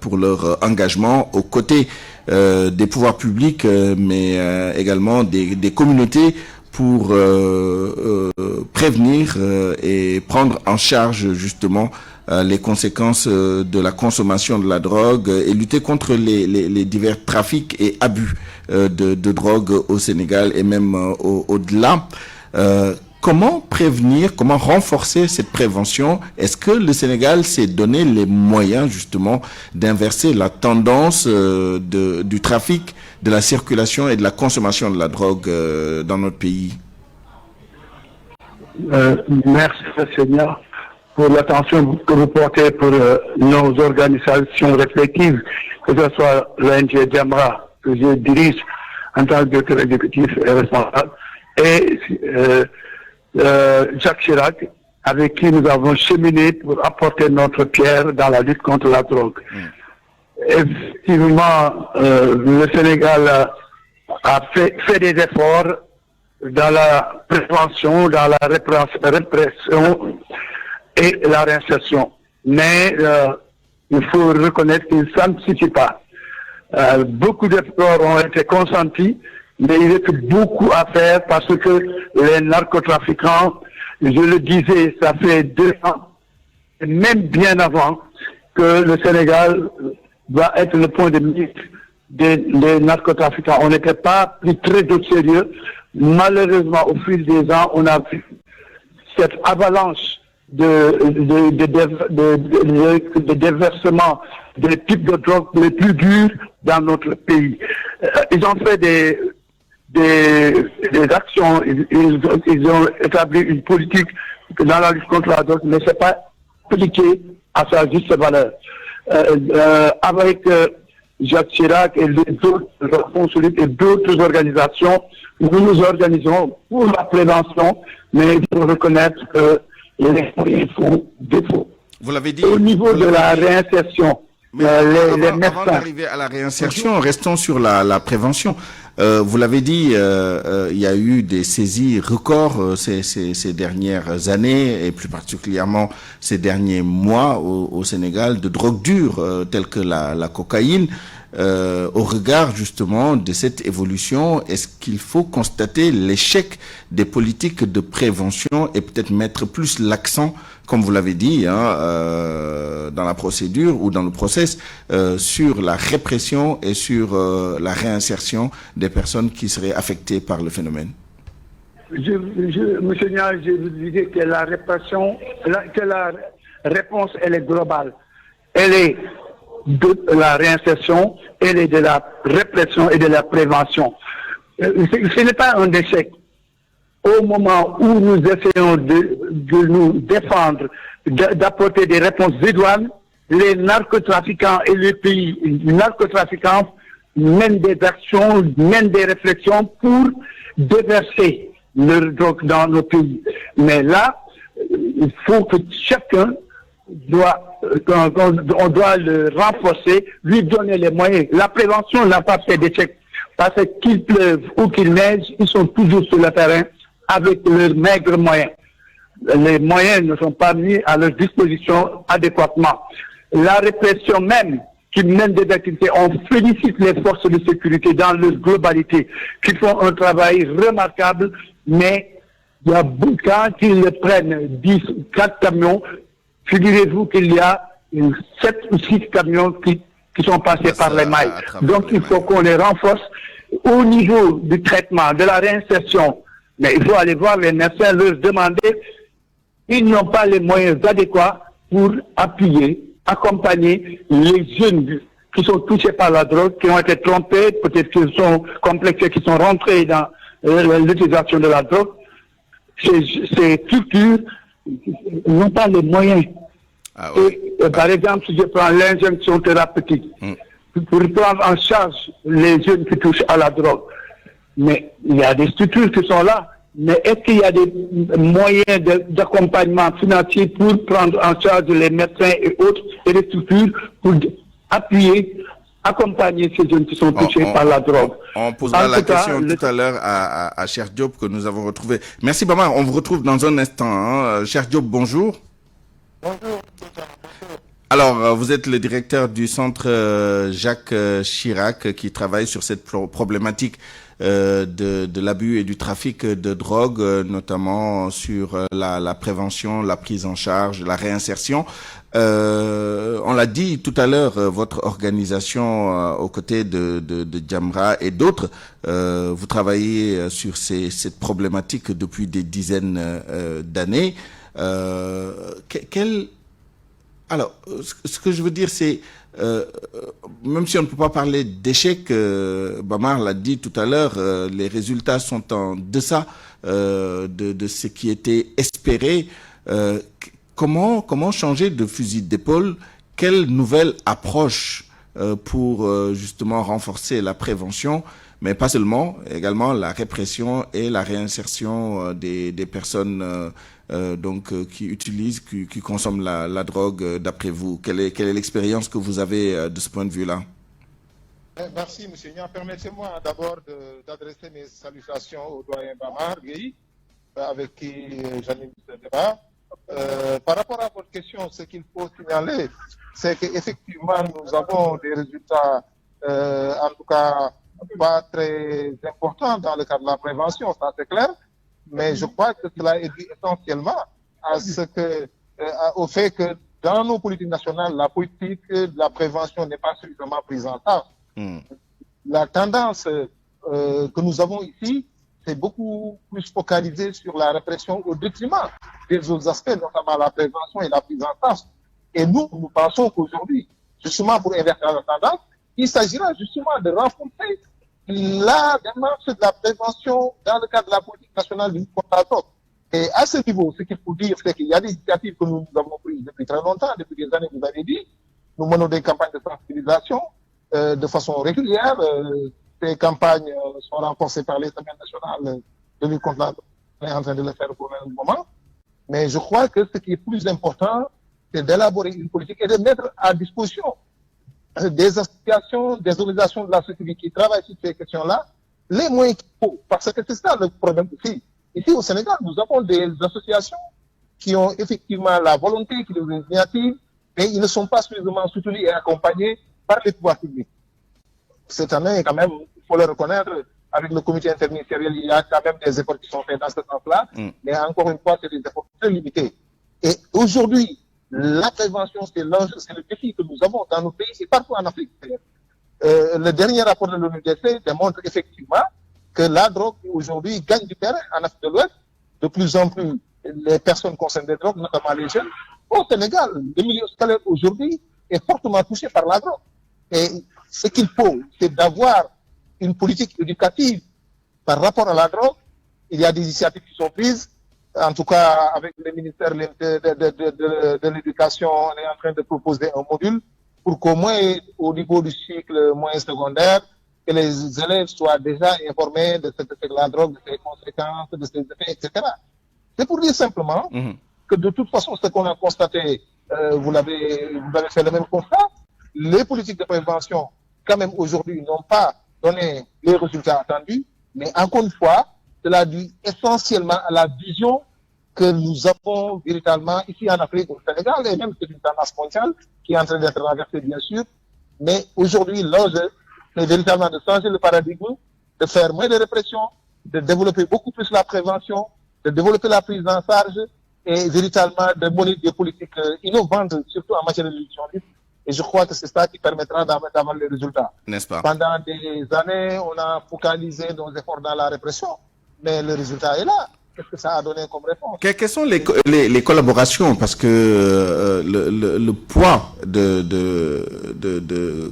pour leur engagement aux côtés des pouvoirs publics, mais également des communautés pour prévenir et prendre en charge justement les conséquences de la consommation de la drogue et lutter contre les divers trafics et abus de drogue au Sénégal et même au-delà. Comment prévenir, comment renforcer cette prévention? Est-ce que le Sénégal s'est donné les moyens justement d'inverser la tendance du trafic, de la circulation et de la consommation de la drogue dans notre pays? Merci Seigneur pour l'attention que vous portez pour nos organisations respectives, que ce soit l'ONG Jamra, que je dirige en tant que directeur exécutif et responsable, et Jacques Chirac, avec qui nous avons cheminé pour apporter notre pierre dans la lutte contre la drogue. Effectivement, le Sénégal a fait des efforts dans la prévention, dans la répression et la réinsertion. Mais il faut reconnaître que ça ne suffit pas. Beaucoup d'efforts ont été consentis, mais il reste beaucoup à faire parce que les narcotrafiquants, je le disais, ça fait 2 ans, et même bien avant, que le Sénégal va être le point de mise des narcotrafiquants. On n'était pas pris très au sérieux. Malheureusement, au fil des ans, on a vu cette avalanche de déversement des types de drogues les plus durs dans notre pays. Ils ont fait des actions, ils ont établi une politique dans la lutte contre la drogue, mais c'est pas appliqué à sa juste valeur. Avec Jacques Chirac et les autres et d'autres organisations, nous nous organisons pour la prévention, mais il faut reconnaître que les moyens font défaut. Vous l'avez dit. Au niveau de la réinsertion, les médecins. Avant d'arriver à la réinsertion, restons sur la prévention. Vous l'avez dit, il y a eu des saisies records ces dernières années et plus particulièrement ces derniers mois au Sénégal de drogues dures telles que la cocaïne. Au regard justement de cette évolution, est-ce qu'il faut constater l'échec des politiques de prévention et peut-être mettre plus l'accent, comme vous l'avez dit, dans la procédure ou dans le process, sur la répression et sur la réinsertion des personnes qui seraient affectées par le phénomène? Monsieur Nial, je vous disais que la répression, que la réponse, elle est globale. Elle est de la réinsertion, elle est de la répression et de la prévention. Ce n'est pas un échec. Au moment où nous essayons de nous défendre, d'apporter des réponses idoines, les narcotrafiquants et les pays narcotrafiquants mènent des actions, mènent des réflexions pour déverser leur drogue dans nos pays. Mais là, il faut que chacun on doit le renforcer, lui donner les moyens. La prévention n'a pas fait d'échec. Parce qu'il pleuve ou qu'il neige, ils sont toujours sur le terrain avec leurs maigres moyens. Les moyens ne sont pas mis à leur disposition adéquatement. La répression même qui mène des activités, on félicite les forces de sécurité dans leur globalité, qui font un travail remarquable, mais il y a quand ils prennent 10, 4 camions, figurez-vous qu'il y a 7 ou 6 camions qui sont passés par les mailles. Donc il faut qu'on les renforce au niveau du traitement, de la réinsertion. Mais il faut aller voir les médecins, leur demander, ils n'ont pas les moyens adéquats pour appuyer, accompagner les jeunes qui sont touchés par la drogue, qui ont été trompés, peut-être qu'ils sont complexés, qui sont rentrés dans l'utilisation de la drogue. Ces structures n'ont pas les moyens. Par exemple, si je prends l'injonction thérapeutique, pour prendre en charge les jeunes qui touchent à la drogue, mais il y a des structures qui sont là, mais est-ce qu'il y a des moyens d'accompagnement financier pour prendre en charge les médecins et autres, et les structures pour appuyer, accompagner ces jeunes qui sont touchés par la drogue? On posera la question tout à l'heure à Cheikh Diop que nous avons retrouvé. Merci Bama, on vous retrouve dans un instant. Cheikh Diop, bonjour. Bonjour. Alors, vous êtes le directeur du centre Jacques Chirac qui travaille sur cette problématique de l'abus et du trafic de drogue, notamment sur la prévention, la prise en charge, la réinsertion. On l'a dit tout à l'heure, votre organisation aux côtés de Jamra et d'autres, vous travaillez sur cette problématique depuis des dizaines d'années. Alors, ce que je veux dire, c'est, même si on ne peut pas parler d'échec, Bamar l'a dit tout à l'heure, les résultats sont en deçà de ce qui était espéré. Comment changer de fusil d'épaule? Quelle nouvelle approche pour justement renforcer la prévention, mais pas seulement, également la répression et la réinsertion des personnes qui utilisent, qui consomment la drogue, d'après vous? Quelle est l'expérience que vous avez de ce point de vue-là? Merci, M. Nia. Permettez-moi d'abord d'adresser mes salutations au doyen Bamar Gueye, avec qui j'anime ce débat. Par rapport à votre question, ce qu'il faut signaler, c'est qu'effectivement, nous avons des résultats, en tout cas, pas très importants dans le cadre de la prévention, ça c'est clair. Mais je crois que cela est dû essentiellement au fait que dans nos politiques nationales, la politique de la prévention n'est pas suffisamment prise en charge. La tendance que nous avons ici, c'est beaucoup plus focalisé sur la répression au détriment des autres aspects, notamment la prévention et la prise en charge. Et nous pensons qu'aujourd'hui, justement pour inverser la tendance, il s'agira justement de renforcer la démarche de la prévention dans le cadre de la politique nationale du contre. Et à ce niveau, ce qu'il faut dire, c'est qu'il y a des initiatives que nous avons prises depuis très longtemps, depuis des années, vous avez dit. Nous menons des campagnes de sensibilisation de façon régulière. Ces campagnes sont renforcées par les semaines nationales de lutte contre la drogue. On est en train de le faire pour le moment. Mais je crois que ce qui est plus important, c'est d'élaborer une politique et de mettre à disposition des associations, des organisations de la société qui travaillent sur ces questions-là, les moyens qu'il faut. Parce que c'est ça le problème aussi. Ici au Sénégal, nous avons des associations qui ont effectivement la volonté, qui ont des initiatives, mais ils ne sont pas suffisamment soutenus et accompagnés par les pouvoirs publics. Cette année, quand même, il faut le reconnaître, avec le comité interministériel, il y a quand même des efforts qui sont faits dans ce sens-là, mais encore une fois, c'est des efforts très limités. Et aujourd'hui, la prévention, c'est l'enjeu, c'est le défi que nous avons dans nos pays et partout en Afrique. Le dernier rapport de l'ONUDC démontre effectivement que la drogue aujourd'hui gagne du terrain en Afrique de l'Ouest. De plus en plus, les personnes concernées des drogues, notamment les jeunes, au Sénégal, le milieu scolaire aujourd'hui est fortement touché par la drogue. Et ce qu'il faut, c'est d'avoir une politique éducative par rapport à la drogue. Il y a des initiatives qui sont prises. En tout cas, avec le ministère de l'Éducation, on est en train de proposer un module pour qu'au moins, au niveau du cycle moyen secondaire, que les élèves soient déjà informés de la drogue, de ses conséquences, de ses effets, etc. C'est pour dire simplement que de toute façon, ce qu'on a constaté, vous avez fait le même constat, les politiques de prévention, quand même aujourd'hui, n'ont pas donné les résultats attendus, mais encore une fois, cela dû essentiellement à la vision que nous avons véritablement ici en Afrique, au Sénégal, et même c'est une tendance mondiale qui est en train d'être renversée, bien sûr. Mais aujourd'hui, l'enjeu, c'est véritablement de changer le paradigme, de faire moins de répression, de développer beaucoup plus la prévention, de développer la prise en charge et véritablement de mener des politiques innovantes, surtout en matière de réduction libre. Et je crois que c'est ça qui permettra d'avoir les résultats. N'est-ce pas? Pendant des années, on a focalisé nos efforts dans la répression, mais le résultat est là. Qu'est-ce que ça a donné comme réponse? Quelles sont les collaborations? Parce que le poids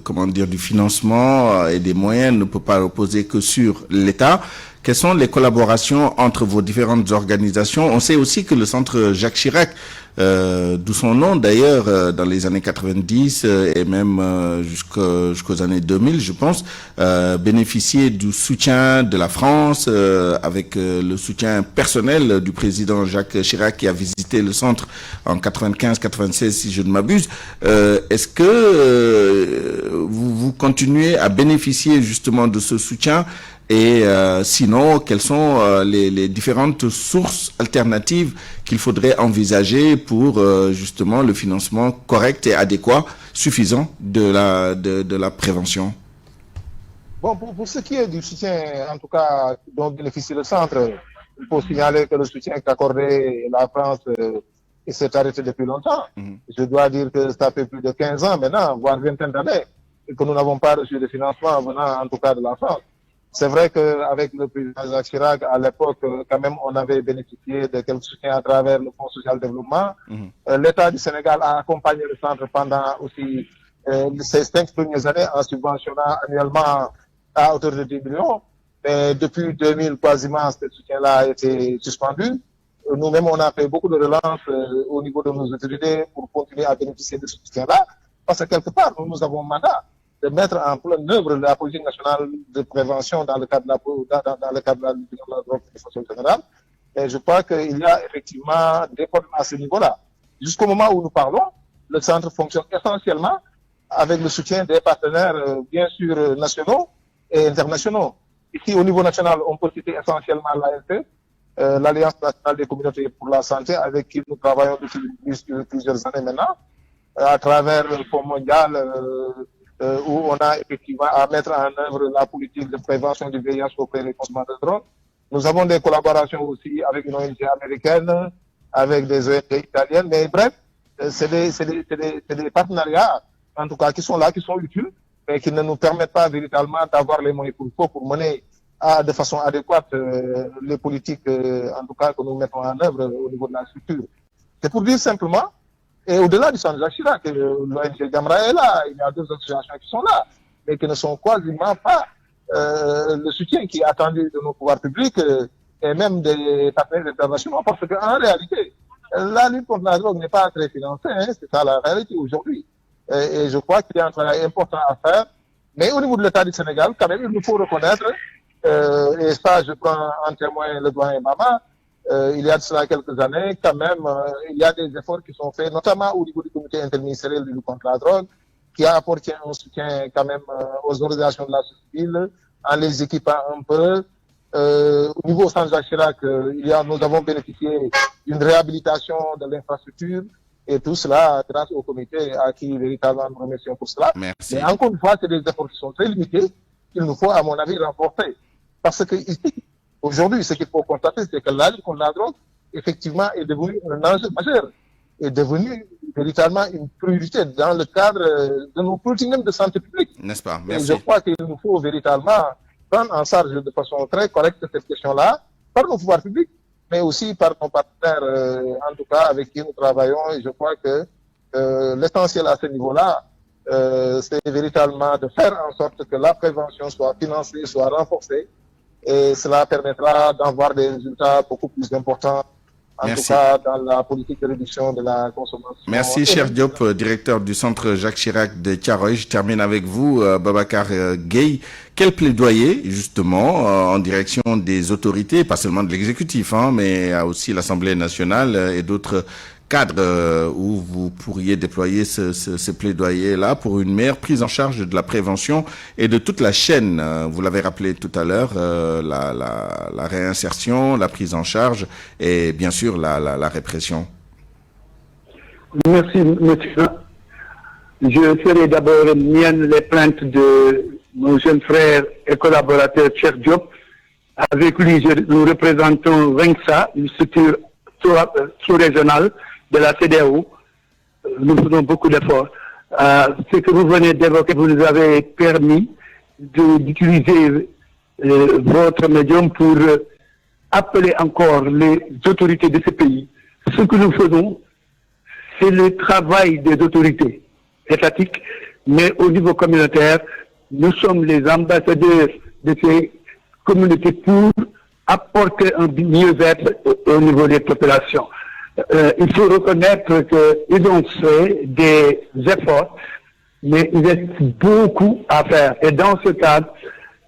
comment dire, du financement et des moyens ne peut pas reposer que sur l'État. Quelles sont les collaborations entre vos différentes organisations? On sait aussi que le centre Jacques Chirac, d'où son nom d'ailleurs, dans les années 90 et même jusqu'aux années 2000, je pense, bénéficiait du soutien de la France, avec le soutien personnel du président Jacques Chirac qui a visité le centre en 95-96, si je ne m'abuse. Est-ce que vous continuez à bénéficier justement de ce soutien Et sinon, quelles sont les différentes sources alternatives qu'il faudrait envisager pour justement le financement correct et adéquat, suffisant de la prévention? Bon, pour ce qui est du soutien, en tout cas, dont bénéficie le centre, il faut signaler que le soutien qu'accordait la France s'est arrêté depuis longtemps. Je dois dire que ça fait plus de 15 ans maintenant, voire vingtaine d'années, que nous n'avons pas reçu de financement venant en tout cas de la France. C'est vrai qu'avec le président Jacques Chirac, à l'époque, quand même, on avait bénéficié de quelques soutiens à travers le Fonds social de développement. L'État du Sénégal a accompagné le centre pendant aussi ces 5 premières années en subventionnant annuellement à hauteur de 10 millions. Mais depuis 2000, quasiment, ce soutien-là a été suspendu. Nous-mêmes, on a fait beaucoup de relances au niveau de nos autorités pour continuer à bénéficier de ce soutien-là. Parce que quelque part, nous avons mandat de mettre en pleine œuvre la politique nationale de prévention dans le cadre de la lutte contre la drogue de façon générale. Et je crois qu'il y a effectivement des problèmes à ce niveau-là. Jusqu'au moment où nous parlons, le centre fonctionne essentiellement avec le soutien des partenaires, bien sûr, nationaux et internationaux. Ici, au niveau national, on peut citer essentiellement l'ANP, l'Alliance nationale des communautés pour la santé, avec qui nous travaillons depuis plusieurs années maintenant, à travers le Fonds mondial, où on a effectivement à mettre en œuvre la politique de prévention du VIH auprès des consommateurs de drogue. Nous avons des collaborations aussi avec une ONG américaine, avec des ONG italiennes, mais bref, c'est des partenariats, en tout cas, qui sont là, qui sont utiles, mais qui ne nous permettent pas véritablement d'avoir les moyens pour mener de façon adéquate les politiques, en tout cas, que nous mettons en œuvre au niveau de la structure. C'est pour dire simplement, et au-delà du centre Jacques Chirac, l'ONG Gamra est là, il y a 2 associations qui sont là, mais qui ne sont quasiment pas le soutien qui est attendu de nos pouvoirs publics et même des partenaires internationaux, parce qu'en réalité, la lutte contre la drogue n'est pas très financée, c'est ça la réalité aujourd'hui. Et je crois qu'il y a un travail important à faire. Mais au niveau de l'État du Sénégal, quand même, il nous faut reconnaître, et ça, je prends en témoin le doyen Mama, il y a de cela quelques années, quand même, il y a des efforts qui sont faits, notamment au niveau du comité interministériel de lutte contre la drogue, qui a apporté un soutien quand même aux organisations de la société civile, en les équipant un peu. Au niveau Centre Jacques Chirac, nous avons bénéficié d'une réhabilitation de l'infrastructure, et tout cela grâce au comité à qui véritablement nous remercions pour cela. Merci. Mais encore une fois, c'est des efforts qui sont très limités, qu'il nous faut, à mon avis, renforcer. Parce que ici, aujourd'hui, ce qu'il faut constater, c'est que la lutte contre la drogue, effectivement, est devenue un enjeu majeur, est devenue véritablement une priorité dans le cadre de nos politiques même de santé publique. N'est-ce pas? Merci. Et je crois qu'il nous faut véritablement prendre en charge de façon très correcte cette question-là, par nos pouvoirs publics, mais aussi par nos partenaires, en tout cas, avec qui nous travaillons. Et je crois que l'essentiel à ce niveau-là, c'est véritablement de faire en sorte que la prévention soit financée, soit renforcée, et cela permettra d'avoir des résultats beaucoup plus importants, en tout cas dans la politique de réduction de la consommation. Merci, cher Diop, directeur du centre Jacques Chirac de Thiaroye. Je termine avec vous, Babacar Gueye. Quel plaidoyer, justement, en direction des autorités, pas seulement de l'exécutif, mais aussi l'Assemblée nationale et d'autres cadres où vous pourriez déployer ce plaidoyer-là pour une meilleure prise en charge de la prévention et de toute la chaîne. Vous l'avez rappelé tout à l'heure, la réinsertion, la prise en charge et bien sûr la répression. Merci, monsieur. Je ferai d'abord mienne les plaintes de mon jeune frère et collaborateur Cheikh Diop. Avec lui, nous représentons RENSA, une structure sous-régionale de la CEDEAO. Nous faisons beaucoup d'efforts. Ce que vous venez d'évoquer, vous nous avez permis d'utiliser votre médium pour appeler encore les autorités de ce pays. Ce que nous faisons, c'est le travail des autorités étatiques, mais au niveau communautaire, nous sommes les ambassadeurs de ces communautés pour apporter un mieux-être au niveau des populations. Il faut reconnaître qu'ils ont fait des efforts, mais il reste beaucoup à faire. Et dans ce cadre,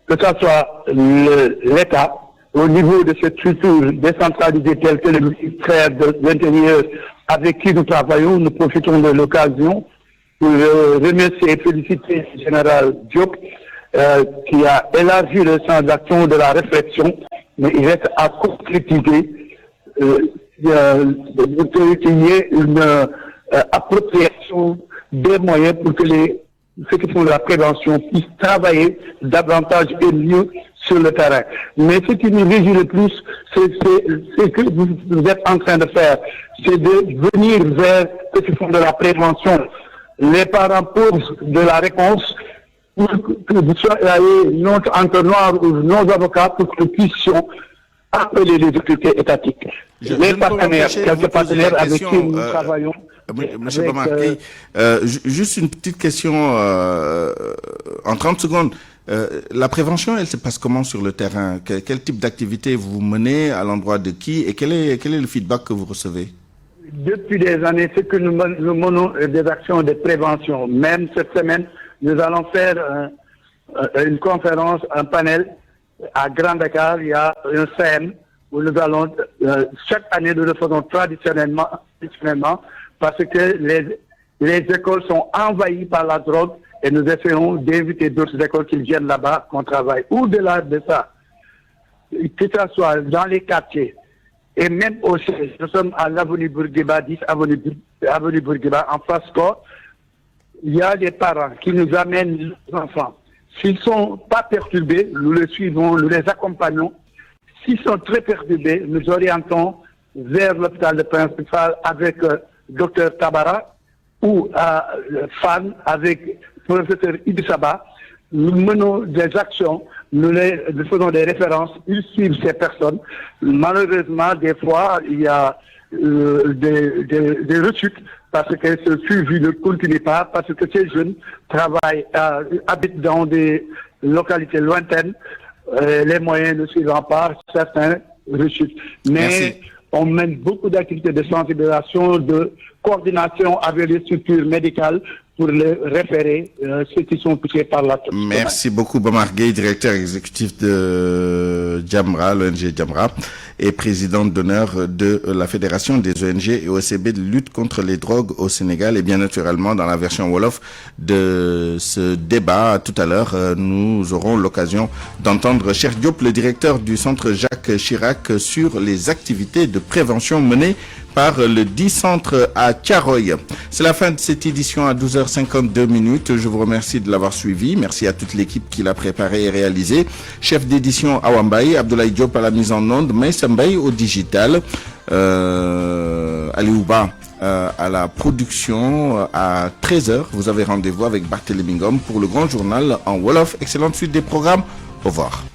que ce soit l'État, au niveau de cette structure décentralisée telle que le ministère de l'Intérieur avec qui nous travaillons, nous profitons de l'occasion pour remercier et féliciter le général Diop qui a élargi le champ d'action de la réflexion, mais il reste à concrétiser qu'il y ait une appropriation des moyens pour que ceux qui font de la prévention puissent travailler davantage et mieux sur le terrain. Mais ce qui nous réjouit le plus, c'est que vous êtes en train de faire, c'est de venir vers ceux qui font de la prévention. Les parents pauvres de la réponse, pour que vous soyez notre entonnoir ou nos avocats pour que nous puissions appeler les autorités étatiques. Les partenaires, quelques partenaires avec qui nous travaillons. Monsieur Bamarquet, juste une petite question en 30 secondes. La prévention, elle se passe comment sur le terrain? Quel type d'activité vous menez, à l'endroit de qui, et quel est le feedback que vous recevez? Depuis des années, c'est que nous menons des actions de prévention. Même cette semaine, nous allons faire une conférence, un panel à Grand Dakar. Il y a un CM où nous allons, chaque année, nous le faisons traditionnellement parce que les écoles sont envahies par la drogue et nous essayons d'inviter d'autres écoles qui viennent là-bas, qu'on travaille. Au-delà de ça, que ce soit dans les quartiers et même au siège, nous sommes à l'avenue Bourguiba, 10 avenue Bourguiba, en face corps. Il y a des parents qui nous amènent leurs enfants. S'ils ne sont pas perturbés, nous les suivons, nous les accompagnons. S'ils sont très perturbés, nous orientons vers l'hôpital de principal avec Dr Tabara ou Fan avec professeur Ibisaba. Nous menons des actions, nous faisons des références, ils suivent ces personnes. Malheureusement, des fois, il y a des rechutes parce que ce suivi ne continue pas, parce que ces jeunes travaillent, habitent dans des localités lointaines, les moyens ne suivant pas, certains rechutent. Mais on mène beaucoup d'activités de sensibilisation, de coordination avec les structures médicales pour les référer, ceux qui sont touchés par la toxicomanie. Merci beaucoup, Bamar Gueye, directeur exécutif de Jamra, l'ONG Jamra, et présidente d'honneur de la Fédération des ONG et OCB de lutte contre les drogues au Sénégal. Et bien naturellement, dans la version Wolof de ce débat, tout à l'heure, nous aurons l'occasion d'entendre Cheikh Diop, le directeur du centre Jacques Chirac, sur les activités de prévention menées par le 10 centre à Thiaroye. C'est la fin de cette édition à 12h52. Je vous remercie de l'avoir suivi. Merci à toute l'équipe qui l'a préparé et réalisé. Chef d'édition Awambaye, Abdoulaye Diop à la mise en onde, Maïssa Mbaye au digital, Aliouba à la production. À 13h, vous avez rendez-vous avec Barthélémy Ngom pour le grand journal en Wolof. Excellente suite des programmes. Au revoir.